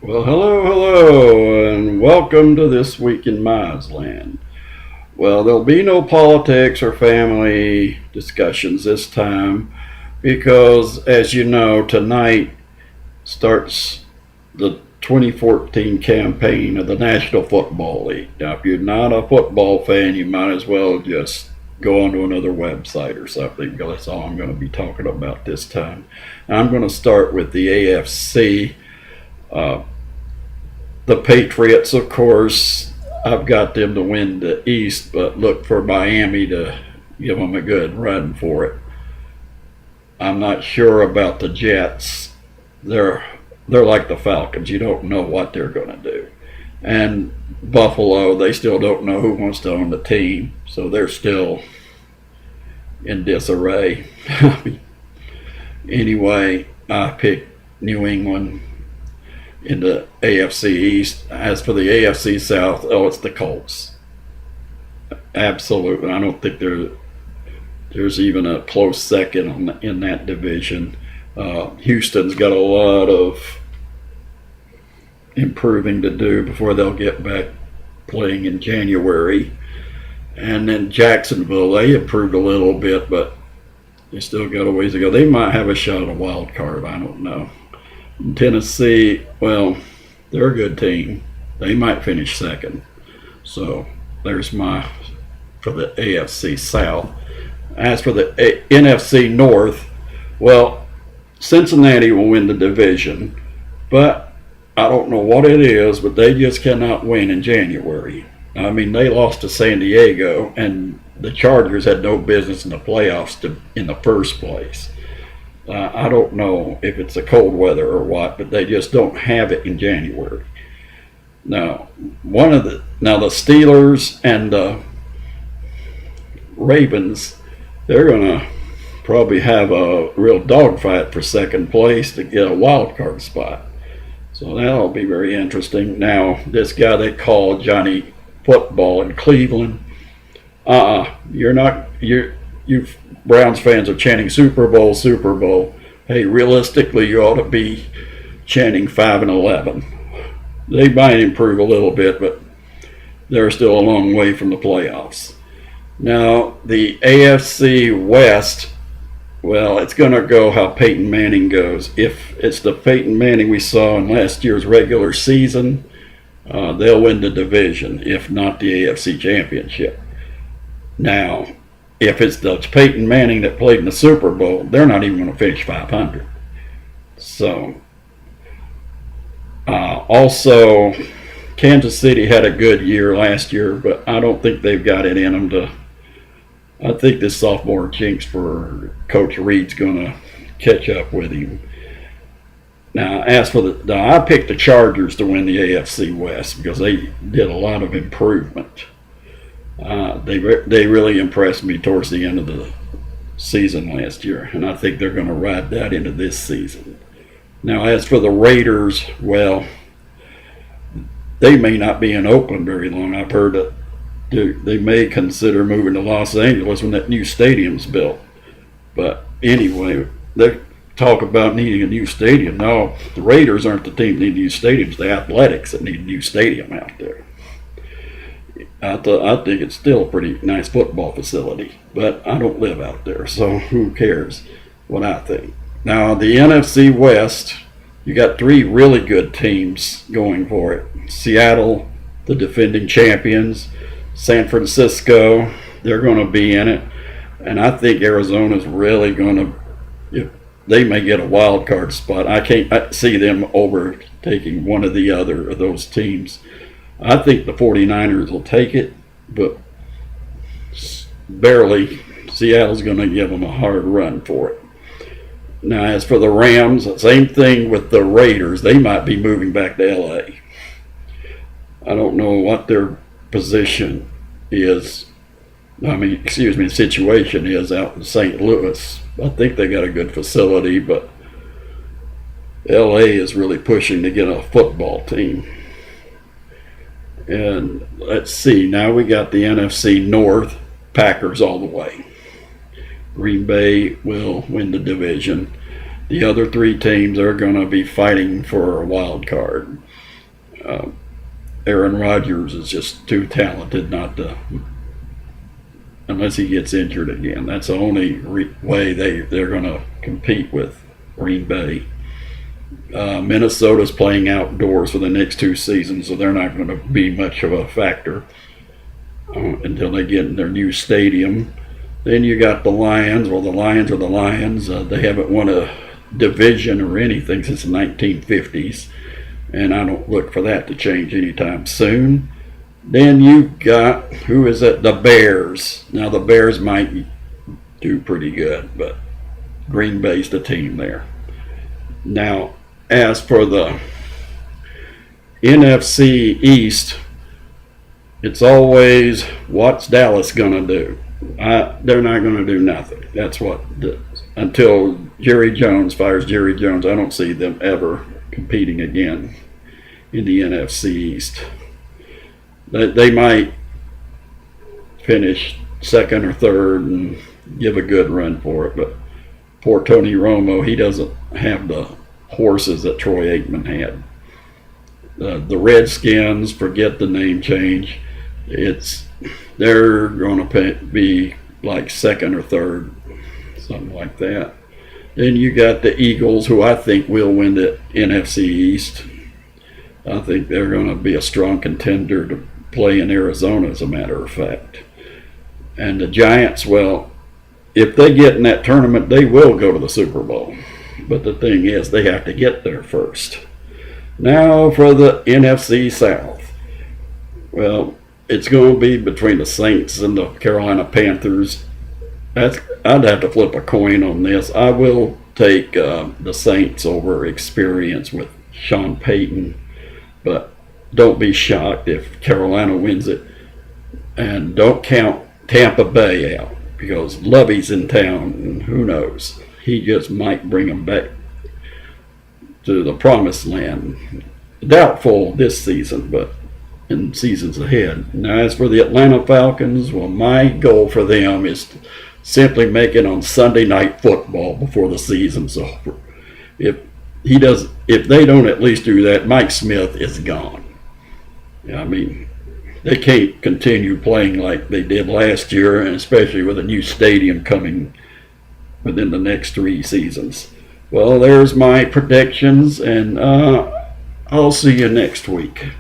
Well, hello, and welcome to This Week in Mizeland. Well, there'll be no politics or family discussions this time because, as you know, tonight starts the 2014 campaign of the National Football League. Now, if you're not a football fan, you might as well just go onto another website or something because that's all I'm going to be talking about this time. I'm going to start with the AFC. Uh, the Patriots, of course, I've got them to win the East, but look for Miami to give them a good run for it. I'm not sure about the Jets. They're like the Falcons. You don't know what they're going to do. And Buffalo, they still don't know who wants to own the team, so they're still in disarray. Anyway, I picked New England in the AFC East. As for the AFC South, it's the Colts. Absolutely. I don't think there's even a close second in that division. Houston's got a lot of improving to do before they'll get back playing in January. And then Jacksonville, they improved a little bit, but they still got a ways to go. They might have a shot at a wild card. I don't know. Tennessee, well, they're a good team. They might finish second. So there's my for the AFC South. As for the NFC North, well, Cincinnati will win the division, but I don't know what it is, but they just cannot win in January. I mean, they lost to San Diego, and the Chargers had no business in the playoffs in the first place. I don't know if it's the cold weather or what, but they just don't have it in January. Now, the Steelers and the Ravens, they're gonna probably have a real dogfight for second place to get a wild card spot. So that'll be very interesting. Now, this guy they call Johnny Football in Cleveland, you Browns fans are chanting Super Bowl, Super Bowl. Hey, realistically, you ought to be chanting 5-11. They might improve a little bit, but they're still a long way from the playoffs. Now, the AFC West, well, it's going to go how Peyton Manning goes. If it's the Peyton Manning we saw in last year's regular season, they'll win the division, if not the AFC Championship. Now, if it's the Peyton Manning that played in the Super Bowl, they're not even going to finish 500. So, also, Kansas City had a good year last year, but I don't think they've got it in them to. I think this sophomore jinx for Coach Reed's going to catch up with him. Now, as for I picked the Chargers to win the AFC West because they did a lot of improvement. They really impressed me towards the end of the season last year, and I think they're going to ride that into this season. Now, as for the Raiders, well, they may not be in Oakland very long. I've heard that they may consider moving to Los Angeles when that new stadium's built. But anyway, they talk about needing a new stadium. No, the Raiders aren't the team that need new stadiums. The Athletics that need a new stadium out there. I think it's still a pretty nice football facility, but I don't live out there, so who cares what I think. Now, the NFC West, you got three really good teams going for it. Seattle, the defending champions. San Francisco, they're going to be in it. And I think Arizona's really going to, they may get a wild card spot. I see them overtaking one of the other of those teams. I think the 49ers will take it, but barely. Seattle's going to give them a hard run for it. Now, as for the Rams, same thing with the Raiders. They might be moving back to L.A. I don't know what their position is. Situation is out in St. Louis. I think they got a good facility, but L.A. is really pushing to get a football team. And let's see, now we got the NFC North, Packers all the way. Green Bay will win the division. The other three teams are going to be fighting for a wild card. Aaron Rodgers is just too talented not to, unless he gets injured again. That's the only way they're going to compete with Green Bay. Minnesota's playing outdoors for the next 2 seasons, so they're not going to be much of a factor until they get in their new stadium. Then you got the Lions. Well, the Lions are the Lions. They haven't won a division or anything since the 1950s, and I don't look for that to change anytime soon. Then you got, who is it? The Bears. Now, the Bears might do pretty good, but Green Bay's the team there. Now, as for the NFC East, it's always, what's Dallas going to do? They're not going to do nothing. That's what, until Jerry Jones fires Jerry Jones, I don't see them ever competing again in the NFC East. They might finish second or third and give a good run for it, but poor Tony Romo, he doesn't have the horses that Troy Aikman had. The Redskins, forget the name change. They're going to be like second or third, something like that. Then you got the Eagles, who I think will win the NFC East. I think they're going to be a strong contender to play in Arizona, as a matter of fact. And the Giants, well, if they get in that tournament, they will go to the Super Bowl. But the thing is, they have to get there first. Now for the NFC South. Well, it's going to be between the Saints and the Carolina Panthers. I'd have to flip a coin on this. I will take the Saints over experience with Sean Payton, but don't be shocked if Carolina wins it. And don't count Tampa Bay out, because Lovey's in town, and who knows? He just might bring them back to the promised land. Doubtful this season, but in seasons ahead. Now, as for the Atlanta Falcons, well, my goal for them is to simply make it on Sunday Night Football before the season's over. If they don't at least do that, Mike Smith is gone. I mean, they can't continue playing like they did last year, and especially with a new stadium coming within the next 3 seasons. Well, there's my predictions, and I'll see you next week.